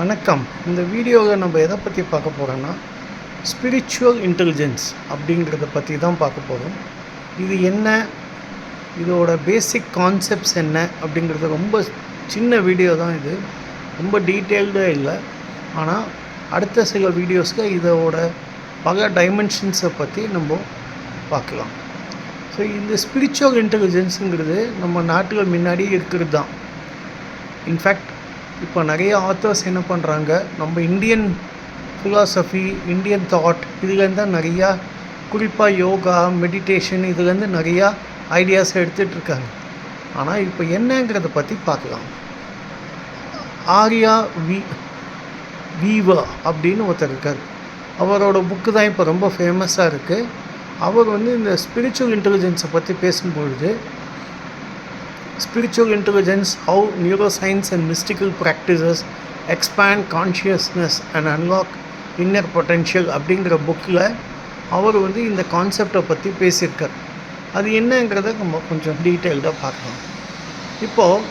வணக்கம். இந்த வீடியோவில் நம்ம எதை பற்றி பார்க்க போகிறோன்னா, ஸ்பிரிச்சுவல் இன்டெலிஜென்ஸ் அப்படிங்கிறத பற்றி தான் பார்க்க போகிறோம். இது என்ன, இதோட பேசிக் கான்செப்ட்ஸ் என்ன அப்படிங்கிறது ரொம்ப சின்ன வீடியோ தான் இது. ரொம்ப டீட்டெயில்டாக இல்லை. ஆனால் அடுத்த சில வீடியோஸில் இதோட பல டைமென்ஷன்ஸை பற்றி நம்ம பார்க்கலாம். ஸோ இந்த ஸ்பிரிச்சுவல் இன்டெலிஜென்ஸுங்கிறது நம்ம நாட்டில் முன்னாடி இருக்கிறது தான். இன்ஃபேக்ட் இப்போ நிறைய ஆத்தர்ஸ் என்ன பண்ணுறாங்க, நம்ம இந்தியன் ஃபிலாசபி, இந்தியன் தாட் இதுலேருந்து தான் நிறையா, குறிப்பாக யோகா, மெடிடேஷன் இதுலேருந்து நிறையா ஐடியாஸ் எடுத்துகிட்ருக்காங்க. ஆனால் இப்போ என்னங்கிறத பற்றி பார்க்கலாம். ஆர்யா வீவர் அப்படின்னு ஒருத்தர் இருக்கார். அவரோட புக்கு தான் இப்போ ரொம்ப ஃபேமஸாக இருக்குது. அவர் இந்த ஸ்பிரிச்சுவல் இன்டெலிஜென்ஸை பற்றி பேசும்பொழுது, Spiritual Intelligence, How Neuroscience and Mystical Practices Expand Consciousness and Unlock Inner Potential அப்படிங்கிற புக்கில் அவர் இந்த கான்செப்டை பற்றி பேசியிருக்கார். அது என்னங்கிறத நம்ம கொஞ்சம் டீட்டெயில்டாக பார்க்கலாம். இப்போது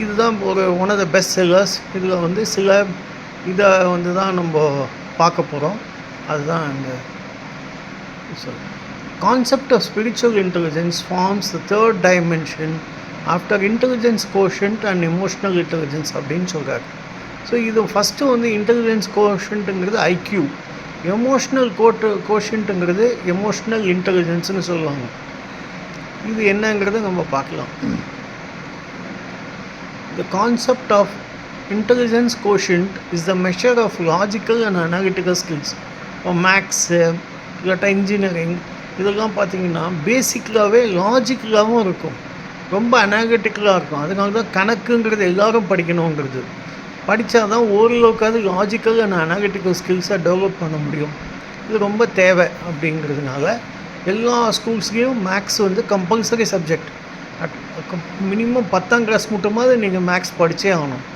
இதுதான் one of the best sellers. இதில் சில இதை தான் நம்ம பார்க்க போகிறோம். அதுதான் இந்த Concept of spiritual intelligence forms the third dimension after intelligence quotient and emotional intelligence அப்படின்னு சொல்கிறார். ஸோ இது ஃபஸ்ட்டு இன்டெலிஜென்ஸ் கோஷன்ட்டுங்கிறது ஐக்யூ, எமோஷ்னல் கோஷன்ட்டுங்கிறது எமோஷ்னல் இன்டெலிஜென்ஸ்னு சொல்லுவாங்க. இது என்னங்கிறத நம்ம பார்க்கலாம். The concept of intelligence quotient is the measure of logical and analytical skills. இப்போ மேக்ஸு இல்லாட்டா இன்ஜினியரிங் இதெல்லாம் பார்த்திங்கன்னா பேசிக்கலாகவே லாஜிக்கலாகவும் இருக்கும், ரொம்ப அனாலிட்டிக்கலாக இருக்கும். அதனால தான் கணக்குங்கிறது எல்லோரும் படிக்கணுங்கிறது. படித்தா தான் ஓரளவுக்காவது லாஜிக்கல் அண்ட் அனாலிட்டிக்கல் ஸ்கில்ஸை டெவலப் பண்ண முடியும். இது ரொம்ப தேவை. அப்படிங்கிறதுனால எல்லா ஸ்கூல்ஸ்லேயும் மேக்ஸ் கம்பல்சரி சப்ஜெக்ட். மினிமம் 10ஆம் கிளாஸ் மட்டுமாவது நீங்கள் மேக்ஸ் படித்தே ஆகணும்.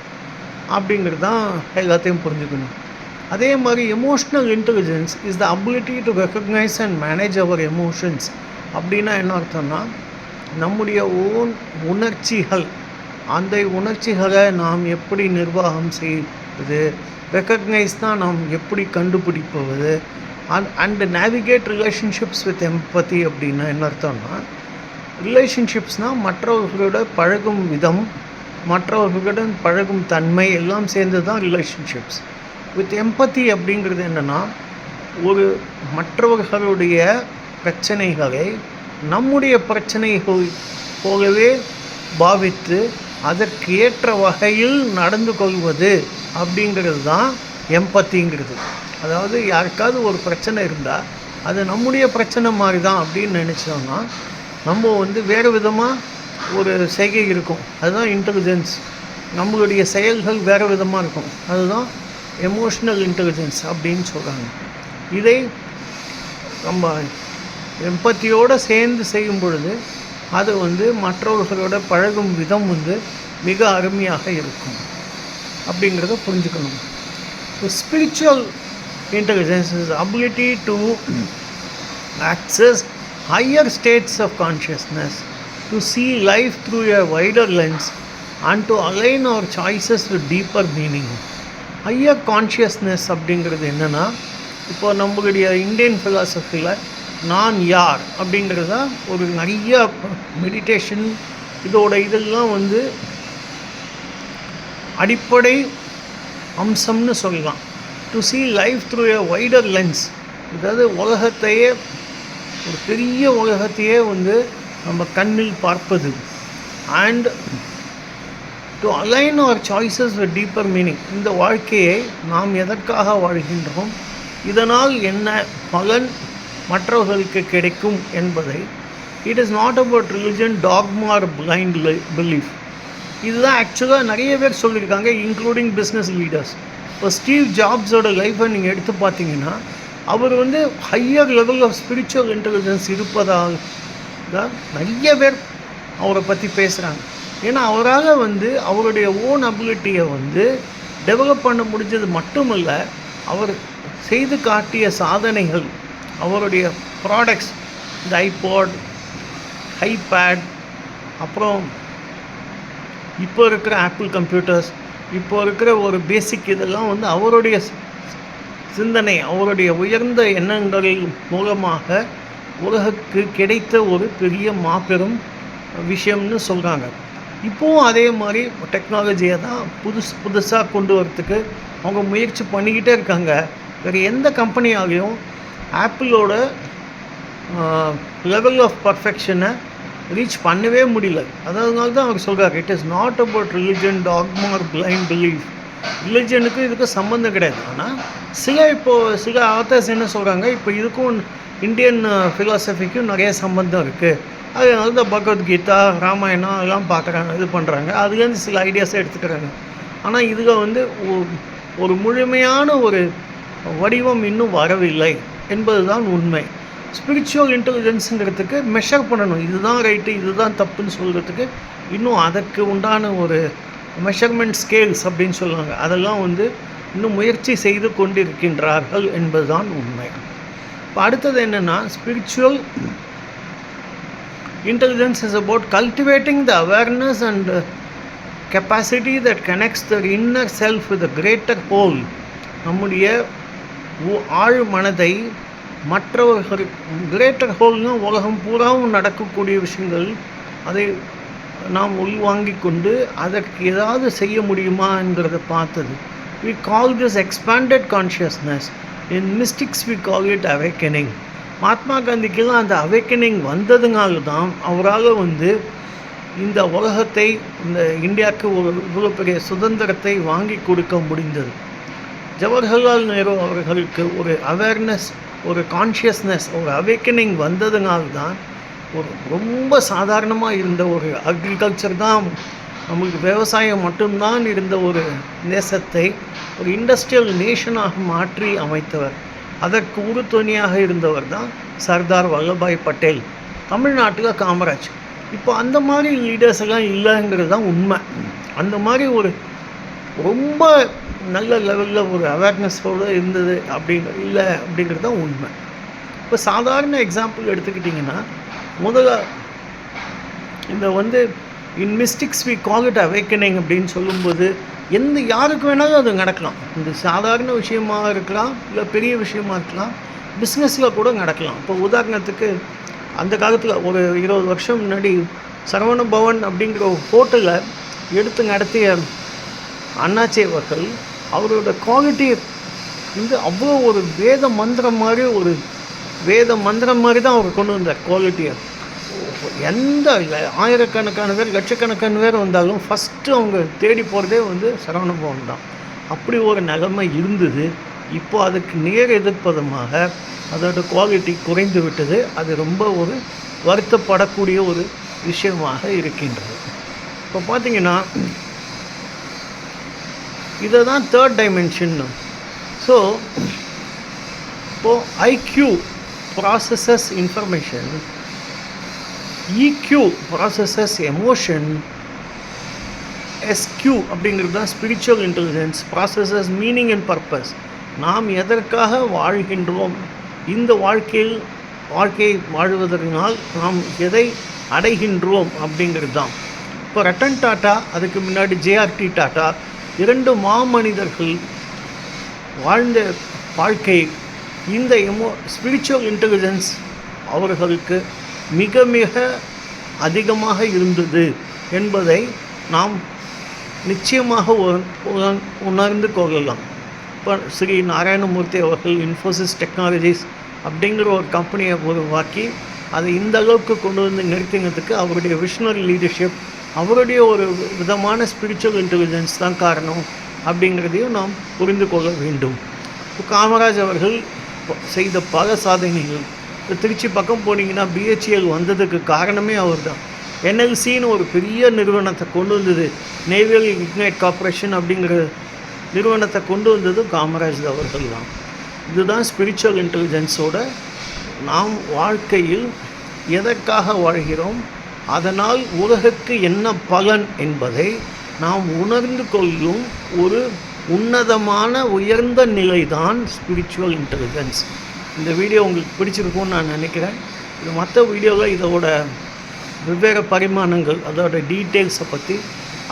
அப்படிங்கிறது தான் எல்லாத்தையும் புரிஞ்சுக்கணும். அதே மாதிரி emotional intelligence is the ability to recognise and manage our emotions. அப்படின்னா என்ன அர்த்தம்னா, நம்முடைய உணர்ச்சிகள், அந்த உணர்ச்சிகளை நாம் எப்படி நிர்வாகம் செய்வது, ரெக்கக்னைஸ் தான் நாம் எப்படி கண்டுபிடிப்பது, அண்ட் நேவிகேட் ரிலேஷன்ஷிப்ஸ் வித் எம்பத்தி. அப்படின்னா என்ன அர்த்தம்னா, ரிலேஷன்ஷிப்ஸ்னால் மற்றவர்களோட பழகும் விதம், மற்றவர்களுடன் பழகும் தன்மை எல்லாம் சேர்ந்து தான் ரிலேஷன்ஷிப்ஸ். வித் எம்பத்தி அப்படிங்கிறது என்னென்னா, ஒரு மற்றவர்களுடைய பிரச்சனைகளை நம்முடைய பிரச்சனைகள் போலவே பாவித்து அதற்கு ஏற்ற வகையில் நடந்து கொள்வது அப்படிங்கிறது தான் எம்பத்திங்கிறது. அதாவது யாருக்காவது ஒரு பிரச்சனை இருந்தால் அது நம்முடைய பிரச்சனை மாதிரி தான் அப்படின்னு நினச்சோம்னா நம்ம வேறு விதமாக ஒரு செய்கை இருக்கும். அதுதான் இன்டெலிஜென்ஸ். நம்மளுடைய செயல்கள் வேறு விதமாக இருக்கும். அதுதான் எமோஷ்னல் இன்டெலிஜென்ஸ் அப்படின்னு சொல்கிறாங்க. இதை நம்ம எம்பத்தியோடு சேர்ந்து செய்யும் பொழுது அது மற்றவர்களோட பழகும் விதம் மிக அருமையாக இருக்கும். அப்படிங்கிறத புரிஞ்சுக்கணும். Spiritual intelligence is ability to access higher states of consciousness, to see life through a wider lens and to align our choices with deeper meaning. Higher consciousness அப்படிங்கிறது என்னென்னா, இப்போ நம்மளுடைய இந்தியன் ஃபிலாசபியில் நான் யார் அப்படிங்கிறத ஒரு நிறைய மெடிடேஷன் இதெல்லாம் அடிப்படை அம்சம்னு சொல்லலாம். To see life through a wider lens, அதாவது உலகத்தையே, ஒரு பெரிய உலகத்தையே நம்ம கண்ணில் பார்ப்பது. And to align our choices with deeper meaning. இந்த வாழ்க்கையை நாம் எதற்காக வாழ்கின்றோம், இதனால் என்ன பலன் மற்றவர்களுக்கு கிடைக்கும் என்பதை, it is not about religion, dogma or blind belief. இதுதான் ஆக்சுவலாக நிறைய பேர் சொல்லியிருக்காங்க, இன்க்ளூடிங் பிஸ்னஸ் லீடர்ஸ். இப்போ ஸ்டீவ் ஜாப்ஸோட லைஃப்பை நீங்கள் எடுத்து பார்த்தீங்கன்னா, அவர் higher level of spiritual intelligence இருப்பதாக தான் நிறைய பேர் அவரை பற்றி பேசுகிறாங்க. ஏன்னா அவரால் அவருடைய ஓன் அபிலிட்டியை டெவலப் பண்ண முடிஞ்சது மட்டுமல்ல, அவர் செய்து காட்டிய சாதனைகள், அவருடைய ப்ராடக்ட்ஸ், இந்த ஐபாட், ஐபேட், அப்புறம் இப்போ இருக்கிற ஆப்பிள் கம்ப்யூட்டர்ஸ், இப்போ இருக்கிற ஒரு பேசிக் இதெல்லாம் வந்து அவருடைய சிந்தனை, அவருடைய உயர்ந்த எண்ணங்கள் மூலமாக உலகுக்கு கிடைத்த ஒரு பெரிய மாபெரும் விஷயம்னு சொல்கிறாங்க. இப்போவும் அதே மாதிரி டெக்னாலஜியை தான் புதுசாக கொண்டு வரத்துக்கு அவங்க முயற்சி பண்ணிக்கிட்டே இருக்காங்க. வேறு எந்த கம்பெனியாலையும் ஆப்பிளோட லெவல் ஆஃப் பர்ஃபெக்ஷனை ரீச் பண்ணவே முடியல. அதனால தான் அவர் சொல்கிறார், it is not about religion, dogma or blind belief. ரிலிஜனுக்கு இதுக்கு சம்மந்தம் கிடையாது. ஆனால் சில ஆத்தர்ஸ் என்ன சொல்கிறாங்க, இப்போ இதுக்கும் இந்தியன் ஃபிலாசபிக்கும் நிறைய சம்பந்தம் இருக்குது. அதனால தான் பகவத்கீதா, ராமாயணம் எல்லாம் பார்க்குறாங்க, இது பண்ணுறாங்க. அதுலேருந்து சில ஐடியாஸை எடுத்துக்கிறாங்க. ஆனால் இதில் வந்து ஒரு முழுமையான ஒரு வடிவம் இன்னும் வரவில்லை என்பது தான் உண்மை. ஸ்பிரிச்சுவல் இன்டெலிஜென்ஸுங்கிறதுக்கு மெஷர் பண்ணணும், இதுதான் ரைட்டு இதுதான் தப்புன்னு சொல்கிறதுக்கு இன்னும் அதற்கு உண்டான ஒரு மெஷர்மெண்ட் ஸ்கேல்ஸ் அப்படின்னு சொல்லுவாங்க, அதெல்லாம் வந்து இன்னும் முயற்சி செய்து கொண்டிருக்கின்றார்கள் என்பது தான் உண்மை. இப்போ அடுத்தது என்னென்னா, spiritual intelligence is about cultivating the awareness and capacity that connects the inner self with the greater whole. நம்முடைய ஆழ் மனதை மற்றவர்கள், கிரேட்டர் ஹோல்னால் உலகம் பூராவும் நடக்கக்கூடிய விஷயங்கள், அதை நாம் உள்வாங்கிக் கொண்டு அதற்கு ஏதாவது செய்ய முடியுமாங்கிறத பார்த்தது. we call this expanded consciousness. in mystics we call it awakening. Mahatma காந்திக்கெல்லாம் அந்த அவேக்கனிங் வந்ததுனால தான் அவரால் வந்து இந்த உலகத்தை, இந்த இந்தியாவுக்கு ஒரு இவ்வளோ பெரிய சுதந்திரத்தை வாங்கி கொடுக்க முடிந்தது. ஜவஹர்லால் நேரு அவர்களுக்கு ஒரு அவேர்னஸ், ஒரு கான்ஷியஸ்னஸ், ஒரு அவேக்கனிங் வந்ததுனால தான் ஒரு ரொம்ப சாதாரணமாக இருந்த ஒரு அக்ரிகல்ச்சர் தான், நமக்கு விவசாயம் மட்டும்தான் இருந்த ஒரு தேசத்தை ஒரு இண்டஸ்ட்ரியல் நேஷனாக மாற்றி அமைத்தவர். அதற்கு உறுதுணையாக இருந்தவர் தான் சர்தார் வல்லபாய் பட்டேல், தமிழ்நாட்டில் காமராஜ். இப்போ அந்த மாதிரி லீடர்ஸ் எல்லாம் இல்லைங்கிறது தான் உண்மை. அந்த மாதிரி ஒரு ரொம்ப நல்ல லெவலில் ஒரு அவேர்னஸோடு இருந்தது இல்லை அப்படிங்கிறது தான் உண்மை. இப்போ சாதாரண எக்ஸாம்பிள் எடுத்துக்கிட்டிங்கன்னா, முதல்ல இந்த வந்து in mystics we call it awakening அப்படின்னு சொல்லும்போது யாருக்கு வேணாலும் அது நடக்கலாம். இந்த சாதாரண விஷயமாக இருக்கலாம், இல்லை பெரிய விஷயமாக இருக்கலாம், பிஸ்னஸில் கூட நடக்கலாம். இப்போ உதாரணத்துக்கு அந்த காலத்தில் ஒரு 20 வருஷம் முன்னாடி சரவண பவன் அப்படிங்கிற ஒரு ஹோட்டலை எடுத்து நடத்திய அண்ணாச்சி அவர்கள், அவரோட குவாலிட்டி வந்து அவ்வளோ ஒரு வேத மந்திரம் மாதிரி தான் அவர் கொண்டு வந்தார் குவாலிட்டியை. எந்த ஆயிரக்கணக்கான பேர், லட்சக்கணக்கான பேர் வந்தாலும் ஃபஸ்ட்டு அவங்க தேடி போகிறதே வந்து சரவண பவன் தான். அப்படி ஒரு நிலைமை இருந்தது. இப்போ அதுக்கு நேர் எதிர்ப்பதமாக அதோட குவாலிட்டி குறைந்து விட்டது. அது ரொம்ப ஒரு வருத்தப்படக்கூடிய ஒரு விஷயமாக இருக்கின்றது. இப்போ பார்த்திங்கன்னா, இதை தான் தேர்ட் டைமென்ஷன். ஸோ இப்போது IQ processes information, EQ processes emotion, SQ அப்படிங்கிறது தான் spiritual intelligence, processes meaning and purpose. நாம் எதற்காக வாழ்கின்றோம், இந்த வாழ்க்கையை வாழ்வதனால் நாம் எதை அடைகின்றோம் அப்படிங்கிறது தான். இப்போ ரட்டன் டாட்டா, அதுக்கு முன்னாடி JRT டாட்டா, 2 மாமனிதர்கள் வாழ்ந்த வாழ்க்கை, இந்த ஸ்பிரிச்சுவல் இன்டெலிஜென்ஸ் அவர்களுக்கு மிக மிக அதிகமாக இருந்தது என்பதை நாம் நிச்சயமாக உணர்ந்து கொள்ளலாம். இப்போ ஸ்ரீ நாராயணமூர்த்தி அவர்கள் இன்ஃபோசிஸ் டெக்னாலஜிஸ் அப்படிங்கிற ஒரு கம்பெனியை உருவாக்கி அதை இந்த அளவுக்கு கொண்டு வந்து நிறுத்தினதுக்கு அவருடைய விஷனரி லீடர்ஷிப், அவருடைய ஒரு விதமான ஸ்பிரிச்சுவல் இன்டெலிஜென்ஸ் தான் காரணம் அப்படிங்கிறதையும் நாம் புரிந்து கொள்ள வேண்டும். இப்போ காமராஜ் அவர்கள் செய்த பல சாதனைகள், திருச்சி பக்கம் போனீங்கன்னா BHEL வந்ததுக்கு காரணமே அவர் தான். NLCன்னு ஒரு பெரிய நிறுவனத்தை கொண்டு வந்தது, நேவியல் இக்னைட் கார்பரேஷன் அப்படிங்கிற நிறுவனத்தை கொண்டு வந்தது காமராஜ் அவர்கள் தான். இதுதான் ஸ்பிரிச்சுவல் இன்டெலிஜென்ஸோட நாம் வாழ்க்கையில் எதற்காக வாழ்கிறோம், அதனால் உலகுக்கு என்ன பலன் என்பதை நாம் உணர்ந்து கொள்ளும் ஒரு உன்னதமான உயர்ந்த நிலை தான் ஸ்பிரிச்சுவல் இன்டெலிஜென்ஸ். இந்த வீடியோ உங்களுக்கு பிடிச்சிருக்கும்னு நான் நினைக்கிறேன். இது மற்ற வீடியோவில் இதோட வெவ்வேறு பரிமாணங்கள், அதோட டீட்டெயில்ஸை பற்றி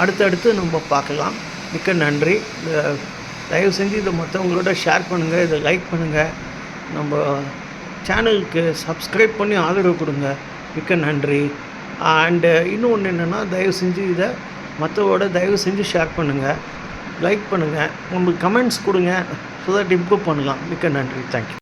அடுத்தடுத்து நம்ம பார்க்கலாம். மிக்க நன்றி. தயவு செஞ்சு இதை மற்றவங்களோட ஷேர் பண்ணுங்கள், இதை லைக் பண்ணுங்கள், நம்ம சேனலுக்கு சப்ஸ்கிரைப் பண்ணி ஆதரவு கொடுங்க. மிக்க நன்றி. அண்டு இன்னொன்று என்னென்னா, தயவு செஞ்சு இதை மற்றவோட தயவு செஞ்சு ஷேர் பண்ணுங்கள், லைக் பண்ணுங்கள், உங்களுக்கு கமெண்ட்ஸ் கொடுங்க, ஸோ தட் இம்ப்ரூவ் பண்ணலாம். மிக்க நன்றி. தேங்க்யூ.